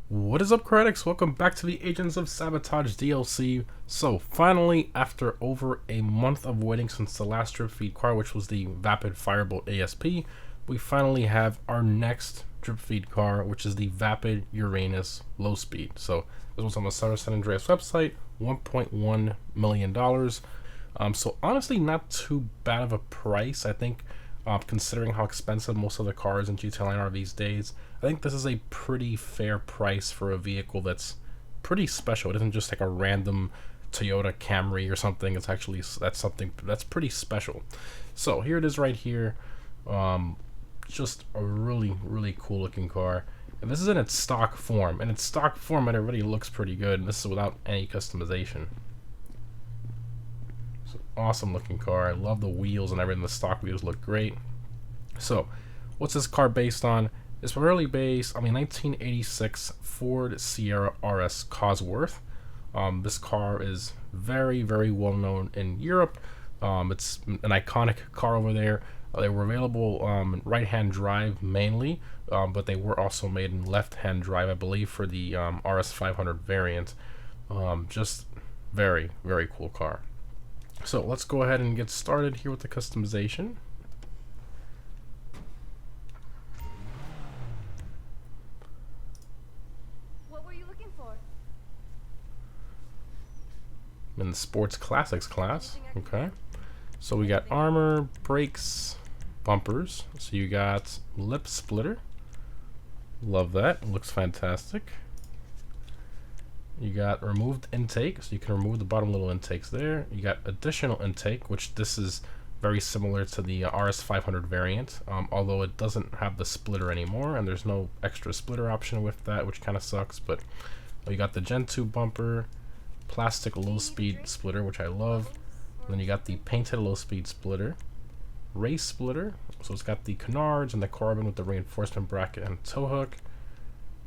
What is up, critics? Welcome back to the Agents of Sabotage DLC. So, finally, after over a month of waiting since the last drip feed car, which was the Vapid Firebolt ASP, we finally have our next drip feed car, which is the Vapid Uranus LozSpeed. So, this was on the San Andreas website, $1.1 million. So, honestly, not too bad of a price, I think. Considering how expensive most of the cars in GTA Line are these days, I think this is a pretty fair price for a vehicle that's pretty special. It isn't just like a random Toyota Camry or something. It's actually something that's pretty special. So here it is right here. Just a really cool looking car. And this is in its stock form. In its stock form, it already looks pretty good. This is without any customization. Awesome looking car. I love the wheels and everything. The stock wheels look great. So, what's this car based on? It's primarily based on the 1986 Ford Sierra RS Cosworth. This car is very well known in Europe. It's an iconic car over there. They were available in right-hand drive mainly, but they were also made in left-hand drive, I believe, for the RS 500 variant. Just very cool car. So let's go ahead and get started here with the customization. What were you looking for? I'm in the Sports Classics class. Okay. So we got armor, brakes, bumpers. So you got lip splitter. Love that. Looks fantastic. You got removed intake, so you can remove the bottom little intakes there. You got additional intake, which this is very similar to the RS 500 variant, although it doesn't have the splitter anymore, and there's no extra splitter option with that, which kind of sucks. But you got the Gen 2 bumper, plastic LozSpeed splitter, which I love. And then you got the painted LozSpeed splitter, race splitter, so it's got the canards and the carbon with the reinforcement bracket and tow hook.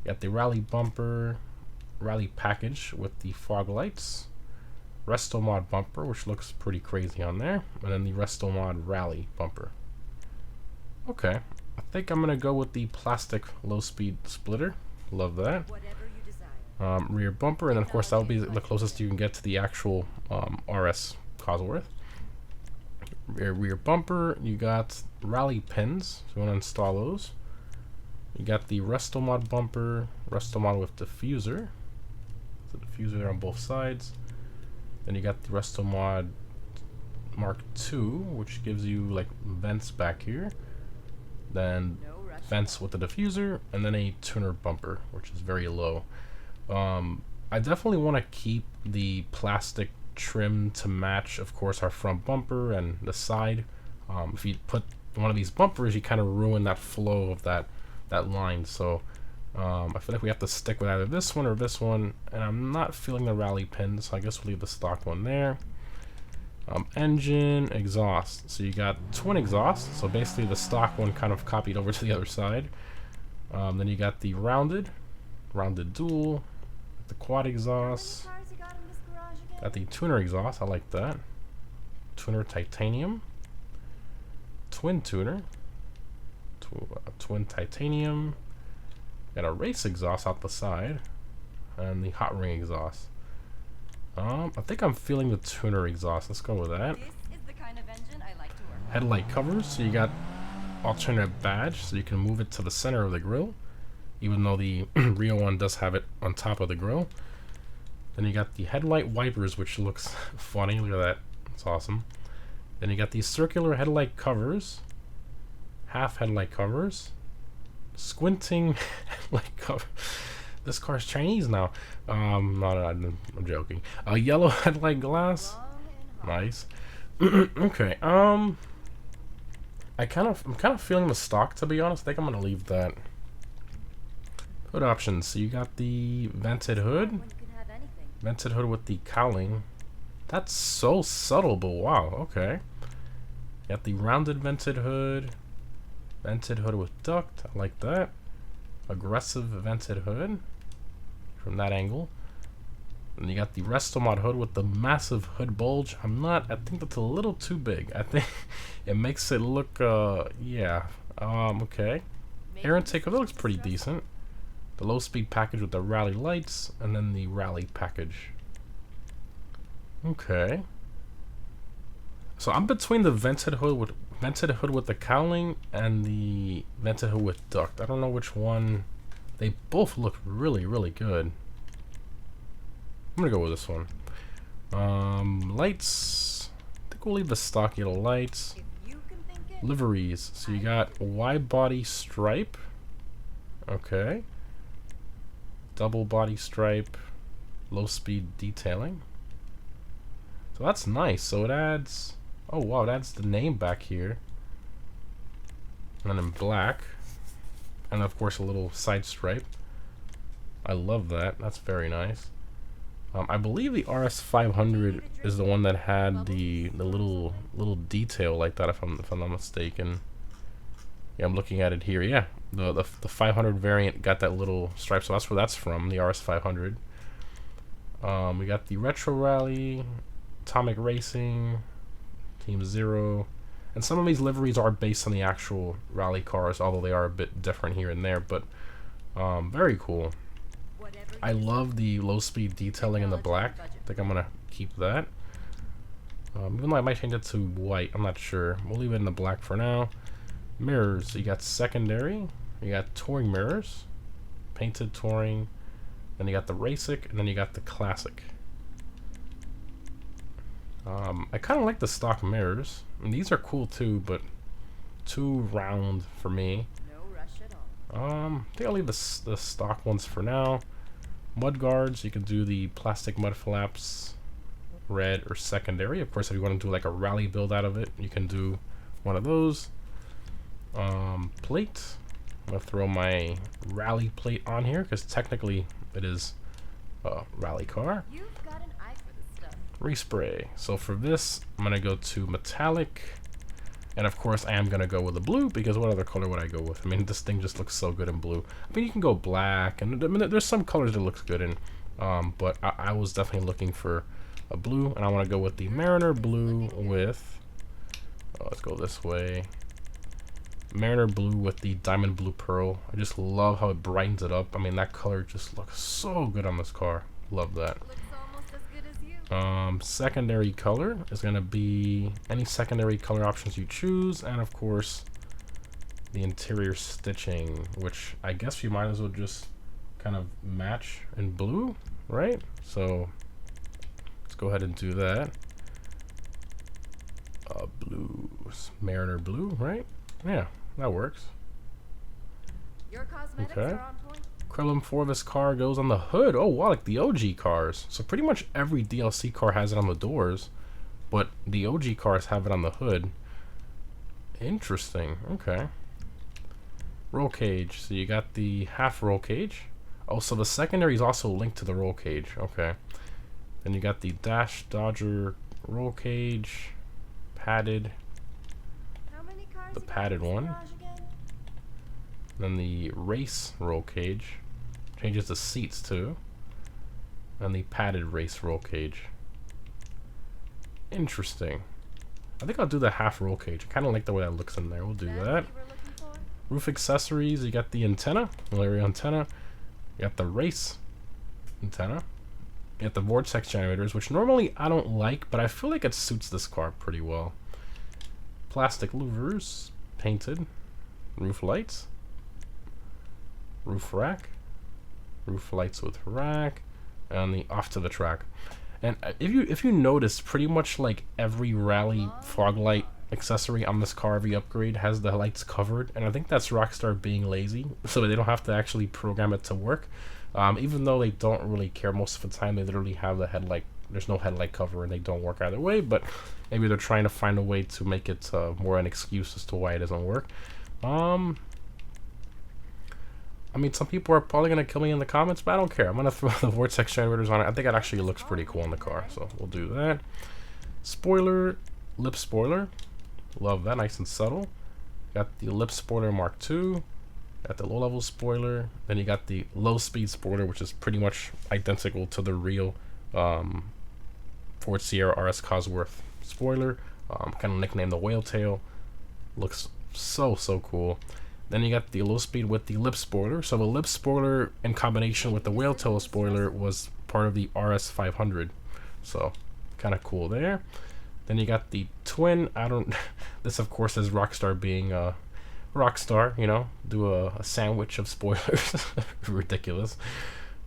You got the rally bumper, rally package with the fog lights, Resto Mod bumper, which looks pretty crazy on there, and then the Resto Mod rally bumper. Okay, I think I'm gonna go with the plastic LozSpeed splitter. Love that. Rear bumper, and then of course that will be the closest you can get to the actual RS Cosworth. Rear bumper, you got rally pins, so you want to install those. You got the Resto Mod bumper, Resto Mod with diffuser. The diffuser there on both sides. Then you got the Resto Mod Mark II, which gives you like vents back here. Then vents with the diffuser, and then a tuner bumper, which is very low. I definitely want to keep the plastic trim to match, of course, our front bumper and the side. If you put one of these bumpers, you kind of ruin that flow of that line. So I feel like we have to stick with either this one or this one, and I'm not feeling the rally pins, so I guess we'll leave the stock one there. Engine, exhaust. So you got twin exhaust, so basically the stock one kind of copied over to the other side. Then you got the rounded dual, the quad exhaust, got the tuner exhaust, I like that. Tuner titanium, twin tuner, twin titanium. Got a race exhaust out the side, and the hot ring exhaust. I think I'm feeling the tuner exhaust. Let's go with that. This is the kind of engine I like to work on. Headlight covers, so you got alternate badge, so you can move it to the center of the grill, even though the Rio one does have it on top of the grill. Then you got the headlight wipers, which looks funny. Look at that. It's awesome. Then you got these circular headlight covers, half headlight covers, squinting headlight cover. This car's Chinese now. I'm joking. A yellow headlight glass. Nice. Okay. I'm kind of feeling the stock, to be honest. I think I'm gonna leave that. Hood options. So you got the vented hood. Vented hood with the cowling. That's so subtle, but wow. Okay. You got the rounded vented hood. Vented hood with duct. I like that. Aggressive vented hood from that angle. And you got the Resto Mod hood with the massive hood bulge. I think that's a little too big. I think it makes it look, yeah. Okay. Air intake, that looks pretty decent. The low speed package with the rally lights, and then the rally package. Okay. So I'm between the vented hood with the cowling and the vented hood with duct. I don't know which one. They both look really, really good. I'm gonna go with this one. Lights. I think we'll leave the stock yellow lights. Liveries. So you got wide body stripe. Okay. Double body stripe. Low speed detailing. So that's nice. So it adds. Oh wow, it adds the name back here. And then in black. And of course a little side stripe. I love that. That's very nice. I believe the RS500 is the one that had the little detail like that, if I'm not mistaken. Yeah, I'm looking at it here. Yeah, the 500 variant got that little stripe, so that's where that's from. The RS500. We got the Retro Rally, Atomic Racing, Team Zero, and some of these liveries are based on the actual rally cars, although they are a bit different here and there. But very cool. I love the low speed detailing in the black. I think I'm gonna keep that. Even though I might change it to white, I'm not sure. We'll leave it in the black for now. Mirrors, you got secondary, you got touring mirrors, painted touring, then you got the Rasic, and then you got the classic. I kind of like the stock mirrors. And these are cool too, but too round for me. No rush at all. I think I'll leave the stock ones for now. Mud guards, you can do the plastic mud flaps, red or secondary. Of course, if you want to do like a rally build out of it, you can do one of those. Plate, I'm gonna throw my rally plate on here because technically it is a rally car. You've got an eye for this stuff. Respray. So for this, I'm gonna go to metallic, and of course I am gonna go with the blue because what other color would I go with? I mean, this thing just looks so good in blue. I mean, you can go black, and I mean, there's some colors that looks good in, but I was definitely looking for a blue, and I want to go with the Mariner blue with. Let's go this way. Mariner blue with the diamond blue pearl. I just love how it brightens it up. I mean, that color just looks so good on this car. Love that. Looks almost as good as you. Secondary color is going to be any secondary color options you choose, and of course the interior stitching, which I guess you might as well just kind of match in blue, right? So let's go ahead and do that. Blues, Mariner blue, right? Yeah, that works. Your cosmetics Okay. are on point. Krillin 4 of this car goes on the hood. Oh wow, like the OG cars. So pretty much every DLC car has it on the doors, but the OG cars have it on the hood. Interesting. Okay. Roll cage. So you got the half roll cage. Oh, so the secondary is also linked to the roll cage. Okay. Then you got the Dash Dodger roll cage, padded. How many cars The you got padded in this one. garage again? Then the race roll cage changes the seats too, and the padded race roll cage. Interesting. I think I'll do the half roll cage. I kind of like the way that looks in there. We'll do That's that. what you were looking for? Roof accessories. You got the antenna, malaria antenna. You got the race antenna. You got the vortex generators, which normally I don't like, but I feel like it suits this car pretty well. Plastic louvers, painted. Roof lights. Roof rack, roof lights with rack, and the off to the track. And if you notice, pretty much like every rally fog light accessory on this car, every upgrade has the lights covered, and I think that's Rockstar being lazy, so they don't have to actually program it to work. Even though they don't really care most of the time, they literally have the headlight. There's no headlight cover, and they don't work either way. But maybe they're trying to find a way to make it more an excuse as to why it doesn't work. I mean, some people are probably going to kill me in the comments, but I don't care. I'm going to throw the vortex generators on it. I think it actually looks pretty cool in the car, so we'll do that. Spoiler, lip spoiler. Love that, nice and subtle. Got the lip spoiler Mark II. Got the low-level spoiler. Then you got the low-speed spoiler, which is pretty much identical to the real Ford Sierra RS Cosworth spoiler. Kind of nicknamed the whale tail. Looks so cool. Then you got the low speed with the lip spoiler. So the lip spoiler in combination with the whale tail spoiler was part of the RS 500. So kind of cool there. Then you got the twin. I don't. This of course is Rockstar being Rockstar. You know, do a sandwich of spoilers. Ridiculous.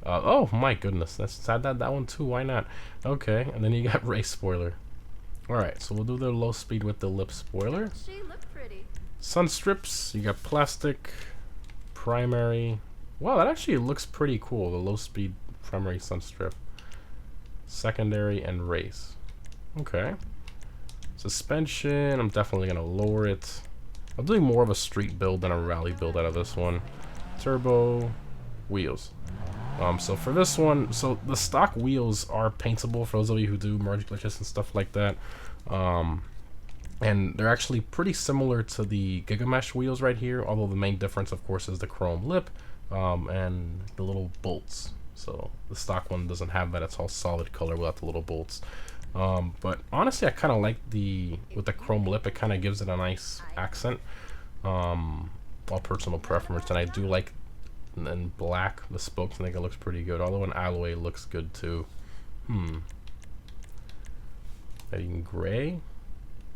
Oh my goodness, let's add that one too. Why not? Okay, and then you got race spoiler. All right, so we'll do the low speed with the lip spoiler. She looked pretty. Sun strips. You got plastic, primary. Wow, that actually looks pretty cool. The low speed primary sun strip, secondary, and race. Okay. Suspension. I'm definitely gonna lower it. I'm doing more of a street build than a rally build out of this one. Turbo, wheels. So for this one, so the stock wheels are paintable for those of you who do merge glitches and stuff like that. And they're actually pretty similar to the Gigamesh wheels right here, although the main difference, of course, is the chrome lip and the little bolts. So the stock one doesn't have that; it's all solid color without the little bolts. But honestly, I kind of like with the chrome lip. It kind of gives it a nice accent. All personal preference, and I do like. And then black, the spokes, I think it looks pretty good. Although an alloy looks good too. Maybe in gray.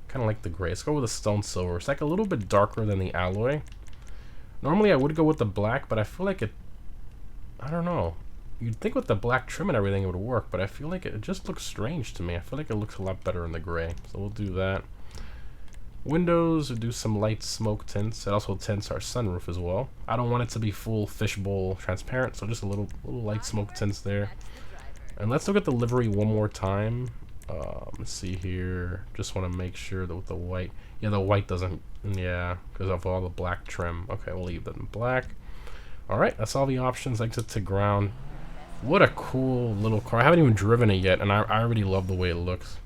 Kind of like the gray. Let's go with a stone silver. It's like a little bit darker than the alloy. Normally I would go with the black, but I feel like it. I don't know. You'd think with the black trim and everything it would work, but I feel like it just looks strange to me. I feel like it looks a lot better in the gray. So we'll do that. Windows, we'll do some light smoke tints. It also tints our sunroof as well. I don't want it to be full fishbowl transparent, so just a little light smoke tints there. And let's look at the livery one more time. Let's see here. Just want to make sure that with the white, yeah, the white doesn't, yeah, because of all the black trim. Okay, we'll leave that in black. All right, that's all the options. Exit to ground. What a cool little car. I haven't even driven it yet, and I already love the way it looks.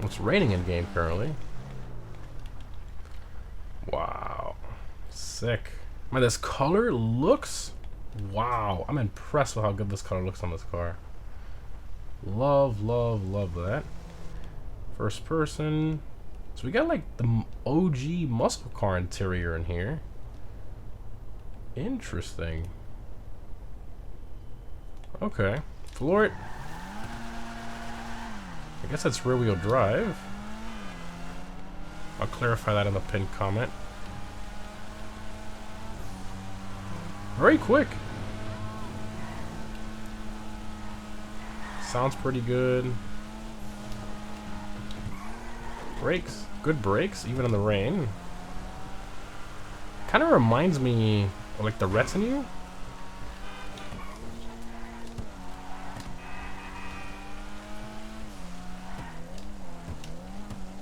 It's raining in game currently. Wow, sick. Man, this color looks, wow. I'm impressed with how good this color looks on this car. Love, love, love that. First person. So we got like the OG muscle car interior in here. Interesting. Okay, floor it. I guess that's rear wheel drive. I'll clarify that in the pinned comment. Very quick. Sounds pretty good. Brakes. Good brakes, even in the rain. Kind of reminds me of like the Retinue.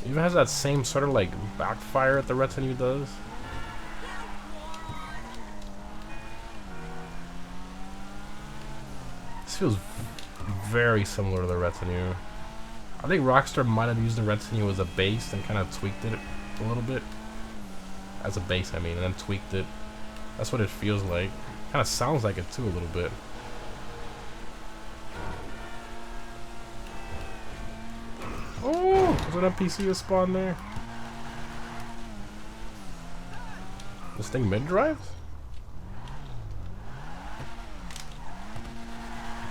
Even has that same sort of like backfire that the Retinue does. This feels very similar to the Retinue. I think Rockstar might have used the Retinue as a base and kind of tweaked it a little bit. As a base, I mean, and then tweaked it. That's what it feels like. Kind of sounds like it too a little bit. Oh, was an NPC that spawned there? This thing mid-drive?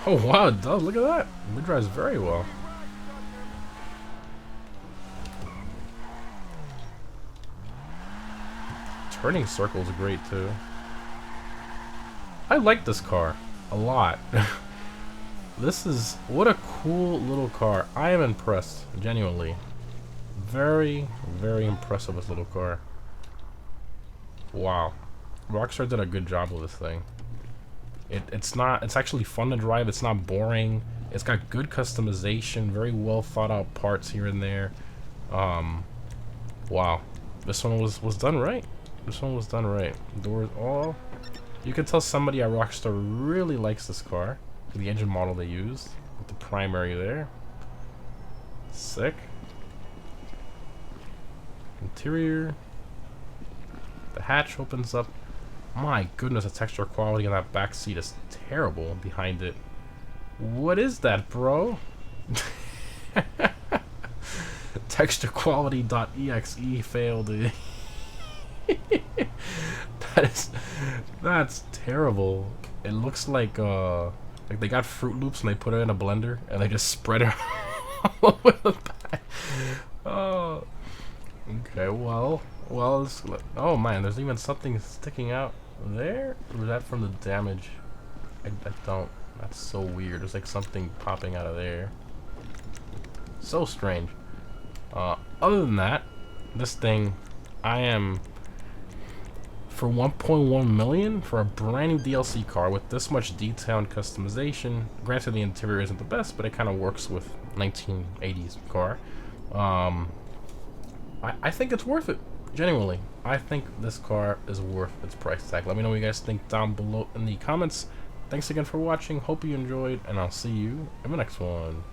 Oh wow, it does. Look at that. Mid-drives very well. Turning circle is great too. I like this car a lot. This is, what a cool little car. I am impressed, genuinely. Very, very impressive with this little car. Wow. Rockstar did a good job with this thing. It's actually fun to drive. It's not boring. It's got good customization, very well thought out parts here and there. Wow. This one was done right. This one was done right. Doors all. You can tell somebody at Rockstar really likes this car. The engine model they used with the primary there. Sick. Interior. The hatch opens up. My goodness, the texture quality on that back seat is terrible behind it. What is that, bro? Texture quality.exe failed. That's terrible. It looks like they got Fruit Loops and they put it in a blender and they just spread it all over the back. Oh, okay. Well. Oh man, there's even something sticking out there. Or is that from the damage? I don't. That's so weird. There's like something popping out of there. So strange. Other than that, this thing, I am, for 1.1 million for a brand new DLC car with this much detail and customization. Granted, the interior isn't the best, but it kind of works with 1980s car. I think it's worth it. Genuinely, I think this car is worth its price tag. Let me know what you guys think down below in the comments. Thanks again for watching. Hope you enjoyed, and I'll see you in the next one.